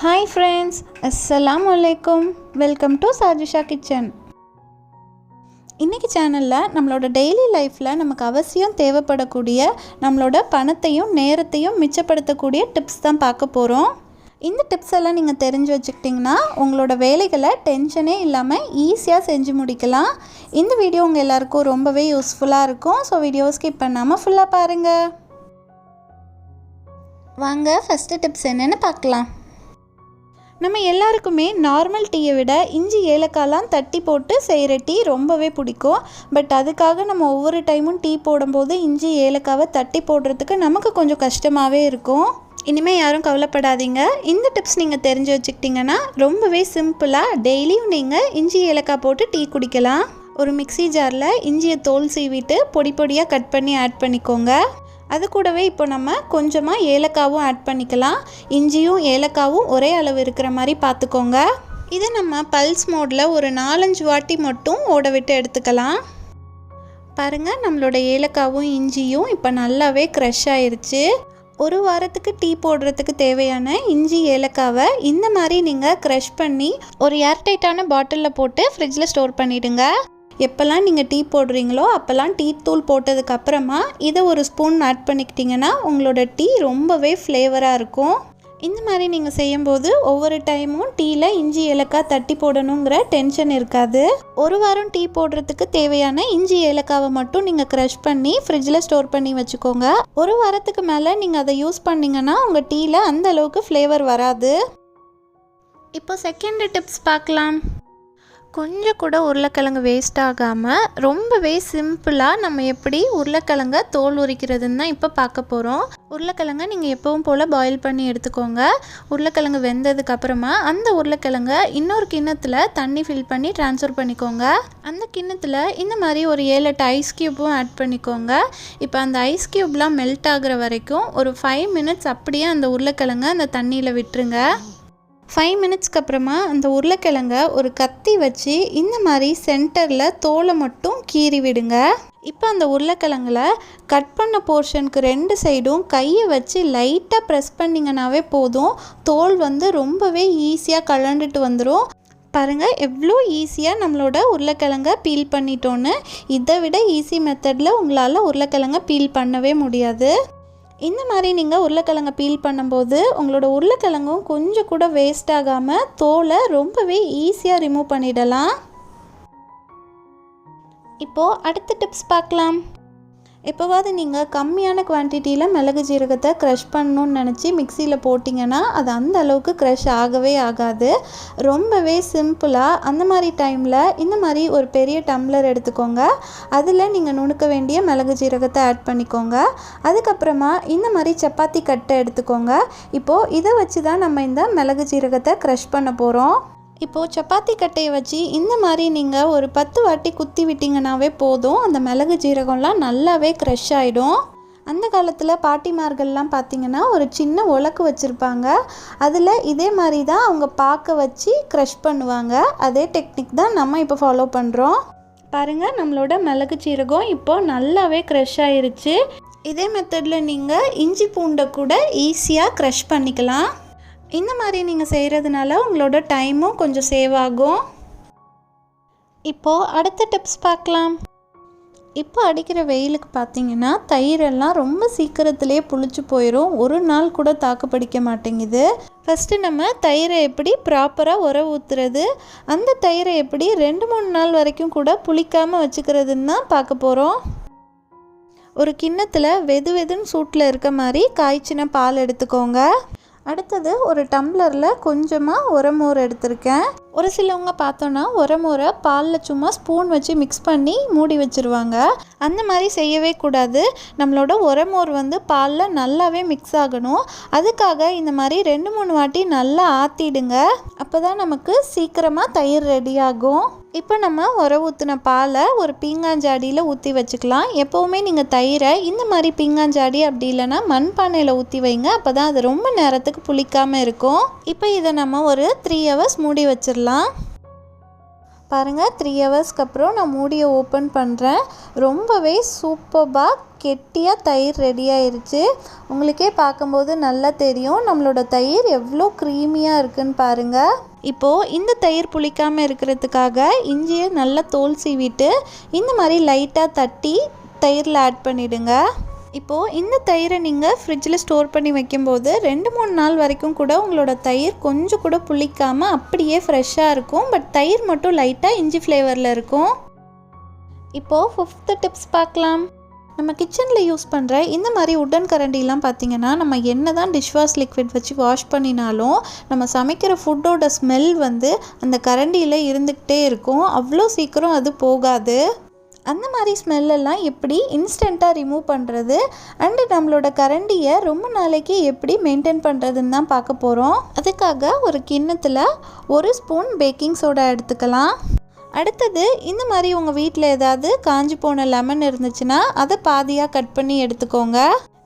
Hi friends, அஸ்ஸலாமு அலைக்கும். Welcome to Sajisha kitchen. இன்றைக்கி சேனலில் நம்மளோட டெய்லி லைஃப்பில் நமக்கு அவசியம் தேவைப்படக்கூடிய நம்மளோட பணத்தையும் நேரத்தையும் மிச்சப்படுத்தக்கூடிய டிப்ஸ் தான் பார்க்க போகிறோம். இந்த டிப்ஸ் எல்லாம் நீங்கள் தெரிஞ்சு வச்சுக்கிட்டிங்கன்னா உங்களோட வேலைகளை டென்ஷனே இல்லாமல் ஈஸியாக செஞ்சு முடிக்கலாம். இந்த வீடியோ உங்கள் எல்லாருக்கும் ரொம்பவே யூஸ்ஃபுல்லாக இருக்கும். ஸோ வீடியோ ஸ்கிப் பண்ணாமல் ஃபுல்லாக பாருங்கள். வாங்க ஃபஸ்ட்டு டிப்ஸ் என்னென்னு பார்க்கலாம். நம்ம எல்லாருக்குமே நார்மல் டீயை விட இஞ்சி ஏலக்காய்லாம் தட்டி போட்டு செய்கிற டீ ரொம்பவே பிடிக்கும். பட் அதுக்காக நம்ம ஒவ்வொரு டைமும் டீ போடும்போது இஞ்சி ஏலக்காவை தட்டி போடுறதுக்கு நமக்கு கொஞ்சம் கஷ்டமாகவே இருக்கும். இனிமேல் யாரும் கவலைப்படாதீங்க. இந்த டிப்ஸ் நீங்கள் தெரிஞ்சு வச்சுக்கிட்டிங்கன்னா ரொம்பவே சிம்பிளாக டெய்லியும் நீங்கள் இஞ்சி ஏலக்காய் போட்டு டீ குடிக்கலாம். ஒரு மிக்ஸி ஜாரில் இஞ்சியை தோல் சீவிட்டு பொடி பொடியாக கட் பண்ணி ஆட் பண்ணிக்கோங்க. அது கூடவே இப்போ நம்ம கொஞ்சமாக ஏலக்காவும் ஆட் பண்ணிக்கலாம். இஞ்சியும் ஏலக்காவும் ஒரே அளவு இருக்கிற மாதிரி பார்த்துக்கோங்க. இதை நம்ம பல்ஸ் மோடில் ஒரு 4-5 வாட்டி மட்டும் ஓட விட்டு எடுத்துக்கலாம். பாருங்கள், நம்மளோட ஏலக்காவும் இஞ்சியும் இப்போ நல்லாவே க்ரஷ் ஆயிருச்சு. ஒரு வாரத்துக்கு டீ போடுறதுக்கு தேவையான இஞ்சி ஏலக்காவை இந்த மாதிரி நீங்கள் க்ரஷ் பண்ணி ஒரு ஏர்டைட்டான பாட்டிலில் போட்டு ஃப்ரிட்ஜில் ஸ்டோர் பண்ணிவிடுங்க. எப்போல்லாம் நீங்கள் டீ போடுறீங்களோ அப்போல்லாம் டீ தூள் போட்டதுக்கப்புறமா இதை ஒரு ஸ்பூன் ஆட் பண்ணிக்கிட்டிங்கன்னா உங்களோட டீ ரொம்பவே ஃப்ளேவராக இருக்கும். இந்த மாதிரி நீங்கள் செய்யும்போது ஒவ்வொரு டைமும் டீயில் இஞ்சி ஏலக்காய் தட்டி போடணுங்கிற டென்ஷன் இருக்காது. ஒரு வாரம் டீ போடுறதுக்கு தேவையான இஞ்சி ஏலக்காவை மட்டும் நீங்கள் க்ரஷ் பண்ணி ஃப்ரிட்ஜில் ஸ்டோர் பண்ணி வச்சுக்கோங்க. ஒரு வாரத்துக்கு மேலே நீங்கள் அதை யூஸ் பண்ணிங்கன்னா உங்கள் டீயில் அந்த அளவுக்கு ஃப்ளேவர் வராது. இப்போ செகண்ட் டிப்ஸ் பார்க்கலாம். கொஞ்சம் கூட உருளைக்கிழங்கு வேஸ்ட் ஆகாமல் ரொம்பவே சிம்பிளாக நம்ம எப்படி உருளைக்கிழங்க தோல் உரிக்கிறதுன்னு தான் இப்போ பார்க்க போகிறோம். உருளைக்கிழங்க நீங்கள் எப்பவும் போல் பாயில் பண்ணி எடுத்துக்கோங்க. உருளைக்கிழங்கு வெந்ததுக்கப்புறமா அந்த உருளைக்கிழங்க இன்னொரு கிண்ணத்தில் தண்ணி ஃபில் பண்ணி ட்ரான்ஸ்ஃபர் பண்ணிக்கோங்க. அந்த கிண்ணத்தில் இந்த மாதிரி ஒரு 7-8 ஐஸ் க்யூப்பும் ஆட் பண்ணிக்கோங்க. இப்போ அந்த ஐஸ் க்யூப்லாம் மெல்ட் ஆகிற வரைக்கும் ஒரு 5 மினிட்ஸ் அப்படியே அந்த உருளைக்கிழங்க அந்த தண்ணியில் விட்டுருங்க. 5 மினிட்ஸ்க்கு அப்புறமா அந்த உருளைக்கிழங்க ஒரு கத்தி வச்சு இந்த மாதிரி சென்டரில் தோலை மட்டும் கீறி விடுங்க. இப்போ அந்த உருளைக்கிழங்குல கட் பண்ண போர்ஷனுக்கு 2 சைடும் கையை வச்சு லைட்டாக ப்ரெஸ் பண்ணிங்கனாவே போதும். தோல் ரொம்பவே ஈஸியாக கலண்டுட்டு வந்துடும். பாருங்கள் எவ்வளோ ஈஸியாக நம்மளோட உருளைக்கிழங்க பீல் பண்ணிட்டோன்னு. இதை விட ஈஸி மெத்தடில் உங்களால் உருளைக்கிழங்க பீல் பண்ணவே முடியாது. இந்த மாதிரி நீங்கள் உருளைக்கிழங்க பீல் பண்ணும்போது உங்களோட உருளைக்கிழங்கும் கொஞ்சம் கூட வேஸ்ட் ஆகாமல் தோலை ரொம்பவே ஈஸியாக ரிமூவ் பண்ணிடலாம். இப்போது அடுத்த டிப்ஸ் பார்க்கலாம். எப்போவாது நீங்கள் கம்மியான குவான்டிட்டியில் மிளகு ஜீரகத்தை க்ரஷ் பண்ணணுன்னு நினச்சி மிக்சியில் போட்டிங்கன்னா அது அந்த அளவுக்கு க்ரஷ் ஆகவே ஆகாது. ரொம்பவே சிம்பிளாக அந்த மாதிரி டைமில் இந்த மாதிரி ஒரு பெரிய டம்ளர் எடுத்துக்கோங்க. அதில் நீங்கள் நுணுக்க வேண்டிய மிளகு ஜீரகத்தை ஆட் பண்ணிக்கோங்க. அதுக்கப்புறமா இந்த மாதிரி சப்பாத்தி கட்டை எடுத்துக்கோங்க. இப்போது இதை வச்சு தான் நம்ம இந்த மிளகு ஜீரகத்தை க்ரஷ் பண்ண போகிறோம். இப்போது சப்பாத்தி கட்டையை வச்சு இந்த மாதிரி நீங்கள் ஒரு 10 வாட்டி குத்தி விட்டிங்கனாவே போதும். அந்த மிளகு ஜீரகம்லாம் நல்லாவே க்ரஷ் ஆகிடும். அந்த காலத்தில் பாட்டிமார்கள்லாம் பார்த்திங்கன்னா ஒரு சின்ன உலக்கு வச்சுருப்பாங்க. அதில் இதே மாதிரி தான் அவங்க பாக்க வச்சு க்ரஷ் பண்ணுவாங்க. அதே டெக்னிக் தான் நம்ம இப்போ ஃபாலோ பண்ணுறோம். பாருங்கள், நம்மளோட மிளகு ஜீரகம் இப்போது நல்லாவே க்ரஷ் ஆயிருச்சு. இதே மெத்தடில் நீங்கள் இஞ்சி பூண்டை கூட ஈஸியாக க்ரஷ் பண்ணிக்கலாம். இந்த மாதிரி நீங்கள் செய்கிறதுனால உங்களோட டைமும் கொஞ்சம் சேவ் ஆகும். இப்போது அடுத்த டிப்ஸ் பார்க்கலாம். இப்போ அடிக்கிற வெயிலுக்கு பார்த்திங்கன்னா தயிரெல்லாம் ரொம்ப சீக்கிரத்துலேயே புளிச்சு போயிடும். ஒரு நாள் கூட தாக்கு பிடிக்க மாட்டேங்குது. ஃபஸ்ட்டு நம்ம தயிரை எப்படி ப்ராப்பராக உர ஊற்றுறது, அந்த தயிரை எப்படி 2-3 நாள் வரைக்கும் கூட புளிக்காமல் வச்சுக்கிறதுன்னு தான் பார்க்க போகிறோம். ஒரு கிண்ணத்தில் வெது வெதுன்னு சூட்டில் இருக்க மாதிரி காய்ச்சின பால் எடுத்துக்கோங்க. அடுத்தது ஒரு டம்ளரில் கொஞ்சமாக உரமோர் எடுத்திருக்கேன். ஒரு சிலவங்க பார்த்தோன்னா உரமோரை பாலில் சும்மா ஸ்பூன் வச்சு மிக்ஸ் பண்ணி மூடி வச்சுருவாங்க. அந்த மாதிரி செய்யவே கூடாது. நம்மளோட உரமோர் பாலில் நல்லாவே மிக்ஸ் ஆகணும். அதுக்காக இந்த மாதிரி 2-3 வாட்டி நல்லா ஆற்றிடுங்க. அப்போ தான் நமக்கு சீக்கிரமாக தயிர் ரெடி ஆகும். இப்போ நம்ம உர ஊற்றின பாலை ஒரு பீங்காஞ்சாடியில் ஊற்றி வச்சுக்கலாம். எப்போவுமே நீங்கள் தயிரை இந்த மாதிரி பீங்காஞ்சாடி அப்படி இல்லைன்னா மண்பானையில் ஊற்றி வைங்க. அப்போ தான் அது ரொம்ப நேரத்துக்கு புளிக்காமல் இருக்கும். இப்போ இதை நம்ம ஒரு 3 ஹவர்ஸ் மூடி வச்சிடலாம். பாருங்கள் 3 ஹவர்ஸ்க்கு அப்புறம் நான் மூடியை ஓப்பன் பண்ணுறேன். ரொம்பவே சூப்பராக கெட்டியாக தயிர் ரெடி ஆயிருச்சு. உங்களுக்கே பார்க்கும்போது நல்லா தெரியும் நம்மளோட தயிர் எவ்வளோ க்ரீமியாக இருக்குன்னு பாருங்கள். இப்போது இந்த தயிர் புளிக்காமல் இருக்கிறதுக்காக இஞ்சியை நல்லா தோல் சீவிட்டு இந்த மாதிரி லைட்டாக தட்டி தயிரில் ஆட் பண்ணிவிடுங்க. இப்போது இந்த தயிரை நீங்கள் ஃப்ரிட்ஜில் ஸ்டோர் பண்ணி வைக்கும்போது 2-3 நாள் வரைக்கும் கூட உங்களோட தயிர் கொஞ்சம் கூட புளிக்காமல் அப்படியே ஃப்ரெஷ்ஷாக இருக்கும். பட் தயிர் மட்டும் லைட்டாக இஞ்சி ஃப்ளேவரில் இருக்கும். இப்போது 5th டிப்ஸ் பார்க்கலாம். நம்ம கிச்சனில் யூஸ் பண்ணுற இந்த மாதிரி உட்டன் கரண்டிலாம் பார்த்திங்கன்னா நம்ம என்ன தான் டிஷ்வாஷ் லிக்விட் வச்சு வாஷ் பண்ணினாலும் நம்ம சமைக்கிற ஃபுட்டோட ஸ்மெல் வந்து அந்த கரண்டியில் இருந்துக்கிட்டே இருக்கும். அவ்வளோ சீக்கிரம் அது போகாது. அந்த மாதிரி ஸ்மெல்லெல்லாம் எப்படி இன்ஸ்டண்ட்டாக ரிமூவ் பண்ணுறது அண்டு நம்மளோட கரண்டியை ரொம்ப நாளைக்கு எப்படி மெயின்டைன் பண்ணுறதுன்னு தான் பார்க்க போகிறோம். அதுக்காக ஒரு கிண்ணத்தில் 1 ஸ்பூன் பேக்கிங் சோடா எடுத்துக்கலாம். அடுத்தது இந்த மாதிரி உங்கள் வீட்டில் ஏதாவது காஞ்சி போன லெமன் இருந்துச்சுன்னா அதை பாதியாக கட் பண்ணி எடுத்துக்கோங்க.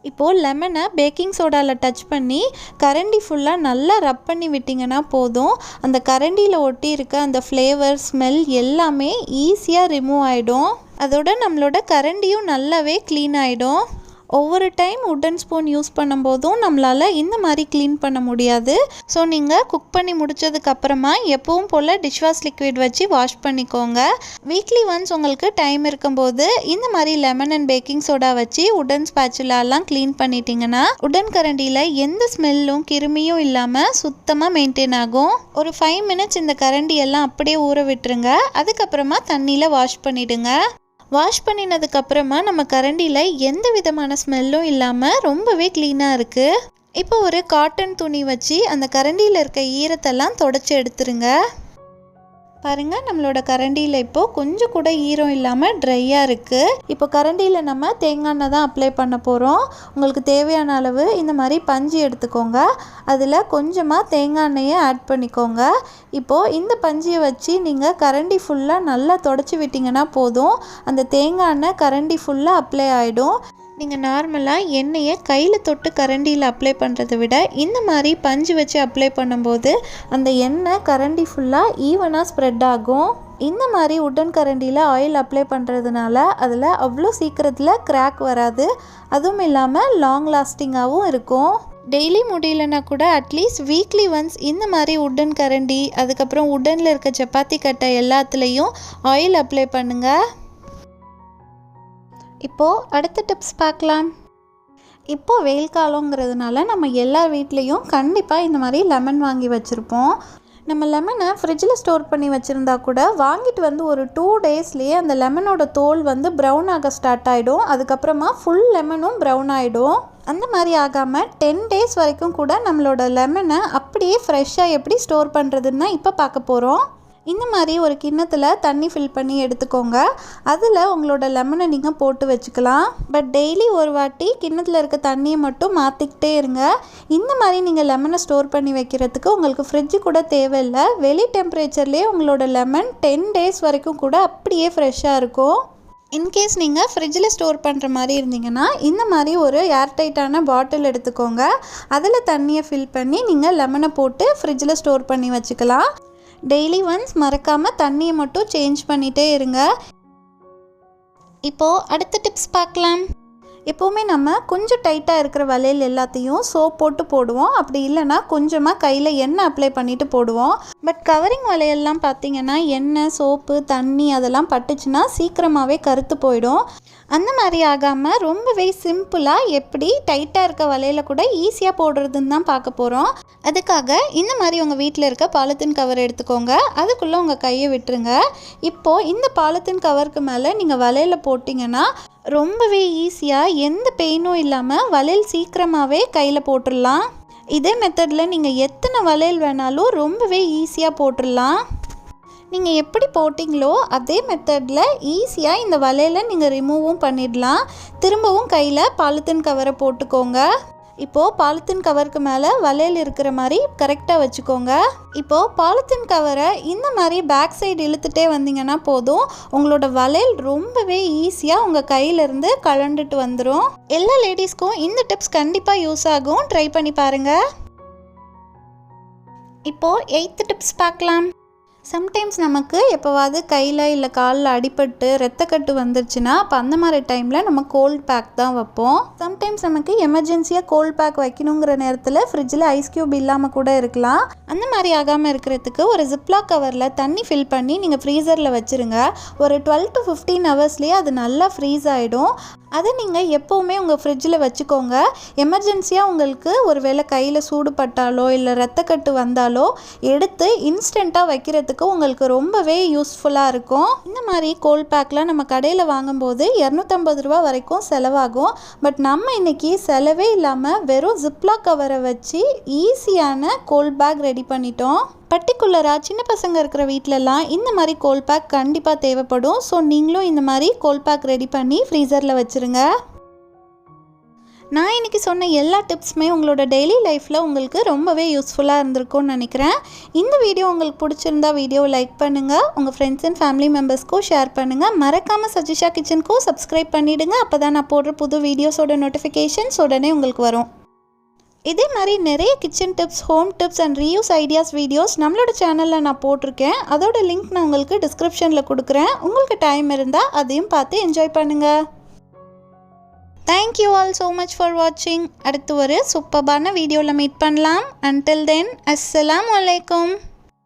இப்போது லெமனை பேக்கிங் சோடாவில் டச் பண்ணி கரண்டி ஃபுல்லாக நல்லா ரப் பண்ணி விட்டிங்கன்னா போதும். அந்த கரண்டியில் ஒட்டி இருக்க அந்த ஃப்ளேவர் ஸ்மெல் எல்லாமே ஈஸியாக ரிமூவ் ஆகிடும். அதோட நம்மளோட கரண்டியும் நல்லாவே க்ளீன் ஆகிடும். ஒவ்வொரு டைம் உட்டன் ஸ்பூன் யூஸ் பண்ணும்போதும் நம்மளால் இந்த மாதிரி க்ளீன் பண்ண முடியாது. ஸோ நீங்கள் குக் பண்ணி முடித்ததுக்கப்புறமா எப்பவும் போல் டிஷ்வாஷ் லிக்விட் வச்சு வாஷ் பண்ணிக்கோங்க. வீக்லி ஒன்ஸ் உங்களுக்கு டைம் இருக்கும்போது இந்த மாதிரி லெமன் அண்ட் பேக்கிங் சோடா வச்சு உட்டன் ஸ்பேச்சுலாலாம் க்ளீன் பண்ணிட்டீங்கன்னா உட்டன் கரண்டியில் எந்த ஸ்மெல்லும் கிருமியும் இல்லாமல் சுத்தமாக மெயின்டைன் ஆகும். ஒரு 5 மினிட்ஸ் இந்த கரண்டி எல்லாம் அப்படியே ஊற விட்டுருங்க. அதுக்கப்புறமா தண்ணியில் வாஷ் பண்ணிவிடுங்க. வாஷ் பண்ணினதுக்கப்புறமா நம்ம கரண்டியில் எந்த விதமான ஸ்மெல்லும் இல்லாமல் ரொம்பவே க்ளீனாக இருக்குது. இப்போ ஒரு காட்டன் துணி வச்சு அந்த கரண்டியில் இருக்க ஈரத்தெல்லாம் தொடச்சி எடுத்துருங்க. பாருங்கள் நம்மளோட கரண்டியில் இப்போது கொஞ்சம் கூட ஈரம் இல்லாமல் ட்ரையாக இருக்குது. இப்போ கரண்டியில் நம்ம தேங்காய் எண்ணெய் தான் அப்ளை பண்ண போகிறோம். உங்களுக்கு தேவையான அளவு இந்த மாதிரி பஞ்சு எடுத்துக்கோங்க. அதில் கொஞ்சமாக தேங்காய் எண்ணெயை ஆட் பண்ணிக்கோங்க. இப்போது இந்த பஞ்சியை வச்சு நீங்கள் கரண்டி ஃபுல்லாக நல்லா தொடச்சி விட்டிங்கன்னா போதும். அந்த தேங்காய் எண்ணெய் கரண்டி ஃபுல்லாக அப்ளை ஆகிடும். நீங்கள் நார்மலாக எண்ணெயை கையில் தொட்டு கரண்டியில் அப்ளை பண்ணுறதை விட இந்த மாதிரி பஞ்சு வச்சு அப்ளை பண்ணும்போது அந்த எண்ணெய் கரண்டி ஃபுல்லாக ஈவனாக ஸ்ப்ரெட் ஆகும். இந்த மாதிரி உட்டன் கரண்டியில் ஆயில் அப்ளை பண்ணுறதுனால அதில் அவ்வளோ சீக்கிரத்தில் கிராக் வராது. அதுவும் இல்லாமல் லாங் லாஸ்டிங்காகவும் இருக்கும். டெய்லி முடியலன்னா கூட அட்லீஸ்ட் வீக்லி ஒன்ஸ் இந்த மாதிரி உட்டன் கரண்டி அதுக்கப்புறம் உட்டனில் இருக்க சப்பாத்தி கட்டை எல்லாத்துலேயும் ஆயில் அப்ளை பண்ணுங்கள். இப்போது அடுத்த டிப்ஸ் பார்க்கலாம். இப்போது வெயில் காலங்கிறதுனால நம்ம எல்லார் வீட்லேயும் கண்டிப்பாக இந்த மாதிரி லெமன் வாங்கி வச்சுருப்போம். நம்ம லெமனை ஃப்ரிட்ஜில் ஸ்டோர் பண்ணி வச்சுருந்தா கூட வாங்கிட்டு வந்து ஒரு 2 டேஸ்லேயே அந்த லெமனோட தோல் வந்து ப்ரௌன் ஆக ஸ்டார்ட் ஆகிடும். அதுக்கப்புறமா ஃபுல் லெமனும் ப்ரௌன் ஆகிடும். அந்த மாதிரி ஆகாமல் 10 டேஸ் வரைக்கும் கூட நம்மளோட லெமனை அப்படியே ஃப்ரெஷ்ஷாக எப்படி ஸ்டோர் பண்ணுறதுன்னு தான் இப்போ பார்க்க போகிறோம். இந்த மாதிரி ஒரு கிண்ணத்தில் தண்ணி ஃபில் பண்ணி எடுத்துக்கோங்க. அதில் உங்களோட லெமனை நீங்கள் போட்டு வச்சுக்கலாம். பட் டெய்லி ஒரு வாட்டி கிண்ணத்தில் இருக்க தண்ணியை மட்டும் மாற்றிக்கிட்டே இருங்க. இந்த மாதிரி நீங்கள் லெமனை ஸ்டோர் பண்ணி வைக்கிறதுக்கு உங்களுக்கு ஃப்ரிட்ஜு கூட தேவையில்லை. வெளி டெம்பரேச்சர்லேயே உங்களோட லெமன் 10 டேஸ் வரைக்கும் கூட அப்படியே ஃப்ரெஷ்ஷாக இருக்கும். இன்கேஸ் நீங்கள் ஃப்ரிட்ஜில் ஸ்டோர் பண்ணுற மாதிரி இருந்தீங்கன்னா இந்த மாதிரி ஒரு ஏர்டைட்டான பாட்டில் எடுத்துக்கோங்க. அதில் தண்ணியை ஃபில் பண்ணி நீங்கள் லெமனை போட்டு ஃப்ரிட்ஜில் ஸ்டோர் பண்ணி வச்சுக்கலாம். டெய்லி ஒன்ஸ் மறக்காமல் தண்ணியை மட்டும் சேஞ்ச் பண்ணிகிட்டே இருங்க. இப்போது அடுத்த டிப்ஸ் பார்க்கலாம். எப்போவுமே நம்ம கொஞ்சம் டைட்டாக இருக்கிற வளையல் எல்லாத்தையும் சோப் போட்டு போடுவோம். அப்படி இல்லைன்னா கொஞ்சமாக கையில் எண்ணெய் அப்ளை பண்ணிவிட்டு போடுவோம். பட் கவரிங் வளையல்லாம் பார்த்திங்கன்னா எண்ணெய் சோப்பு தண்ணி அதெல்லாம் பட்டுச்சுன்னா சீக்கிரமாகவே கருத்து போயிடும். அந்த மாதிரி ஆகாமல் ரொம்பவே சிம்பிளாக எப்படி டைட்டாக இருக்க வளையலை கூட ஈஸியாக போடுறதுன்னு தான் பார்க்க போகிறோம். அதுக்காக இந்த மாதிரி உங்கள் வீட்டில் இருக்க பாலித்தீன் கவர் எடுத்துக்கோங்க. அதுக்குள்ளே உங்கள் கையை விட்டுருங்க. இப்போது இந்த பாலித்தீன் கவருக்கு மேலே நீங்கள் வளையலை போட்டிங்கன்னா ரொம்பவே ஈஸியாக எந்த பெயினும் இல்லாமல் வளையல் சீக்கிரமாகவே கையில் போட்டுடலாம். இதே மெத்தடில் நீங்கள் எத்தனை வளையல் வேணாலும் ரொம்பவே ஈஸியாக போட்டுடலாம். நீங்கள் எப்படி போட்டிங்களோ அதே மெத்தடில் ஈஸியாக இந்த வளையலை நீங்கள் ரிமூவும் பண்ணிடலாம். திரும்பவும் கையில் பாலித்தீன் கவரை போட்டுக்கோங்க. இப்போது பாலித்தீன் கவருக்கு மேலே வளையல் இருக்கிற மாதிரி கரெக்டாக வச்சுக்கோங்க. இப்போது பாலித்தீன் கவரை இந்த மாதிரி பேக் சைடு இழுத்துட்டே வந்தீங்கன்னா போதும். உங்களோட வளையல் ரொம்பவே ஈஸியாக உங்கள் கையிலேருந்து கலண்டுட்டு வந்துடும். எல்லா லேடிஸ்க்கும் இந்த டிப்ஸ் கண்டிப்பாக யூஸ் ஆகும். ட்ரை பண்ணி பாருங்கள். இப்போது 8th டிப்ஸ் பார்க்கலாம். சம்டைம்ஸ் நமக்கு எப்போவாவது கையில் இல்லை காலில் அடிபட்டு ரத்தக்கட்டு வந்துருச்சுன்னா அப்போ அந்த மாதிரி டைமில் நம்ம கோல்ட் பேக் தான் வைப்போம். சம்டைம்ஸ் நமக்கு எமர்ஜென்சியாக கோல்ட் பேக் வைக்கணுங்கிற நேரத்தில் ஃப்ரிட்ஜில் ஐஸ் க்யூப் இல்லாமல் கூட இருக்கலாம். அந்த மாதிரி ஆகாமல் இருக்கிறதுக்கு ஒரு ஜிப்லாக் கவரில் தண்ணி ஃபில் பண்ணி நீங்கள் ஃப்ரீசரில் வச்சுருங்க. ஒரு 12 to 15 ஹவர்ஸ்லேயே அது நல்லா ஃப்ரீஸ் ஆகிடும். அதை நீங்கள் எப்போவுமே உங்கள் ஃப்ரிட்ஜில் வச்சுக்கோங்க. எமர்ஜென்சியாக உங்களுக்கு ஒரு வேளை கையில் சூடு பட்டாலோ இல்லை ரத்தக்கட்டு வந்தாலோ எடுத்து இன்ஸ்டண்ட்டாக வைக்கிறதுக்கு உங்களுக்கு ரொம்பவே யூஸ்ஃபுல்லாக இருக்கும். இந்த மாதிரி கோல்ட் பேக்லாம் நம்ம கடையில் வாங்கும்போது 250 ரூபா வரைக்கும் செலவாகும். பட் நம்ம இன்றைக்கி செலவே இல்லாமல் வெறும் ஜிப்லாக் கவரை வச்சு ஈஸியான கோல்ட் பேக் ரெடி பண்ணிட்டோம். பர்டிகுலராக சின்ன பசங்க இருக்கிற வீட்டிலலாம் இந்த மாதிரி கோல்ட் பேக் கண்டிப்பாக தேவைப்படும். ஸோ நீங்களும் இந்த மாதிரி கோல்ட் பேக் ரெடி பண்ணி ஃப்ரீசரில் வச்சுருங்க. நான் இன்றைக்கி சொன்ன எல்லா டிப்ஸுமே உங்களோட டெய்லி லைஃப்பில் உங்களுக்கு ரொம்பவே யூஸ்ஃபுல்லாக இருந்திருக்கும்னு நினைக்கிறேன். இந்த வீடியோ உங்களுக்கு பிடிச்சிருந்தா வீடியோவை லைக் பண்ணுங்கள், உங்கள் ஃப்ரெண்ட்ஸ் அண்ட் ஃபேமிலி மெம்பர்ஸ்க்கும் ஷேர் பண்ணுங்கள். மறக்காமல் சஜிஷா கிச்சனுக்கும் சப்ஸ்கிரைப் பண்ணிவிடுங்க. அப்போ தான் நான் போடுற புது வீடியோஸோட நோட்டிஃபிகேஷன்ஸ் உடனே உங்களுக்கு வரும். இதே மாதிரி நிறைய kitchen tips, home tips and reuse ideas videos நம்மளோட சேனலில் நான் போட்டிருக்கேன். அதோட லிங்க் நான் உங்களுக்கு டிஸ்கிரிப்ஷனில் கொடுக்குறேன். உங்களுக்கு டைம் இருந்தால் அதையும் பார்த்து என்ஜாய் பண்ணுங்கள். Thank you all so much for வாட்சிங். அடுத்து ஒரு சூப்பர்பான வீடியோவில் மீட் பண்ணலாம். அன்டில் தென் அஸ்ஸலாமு அலைக்கும்.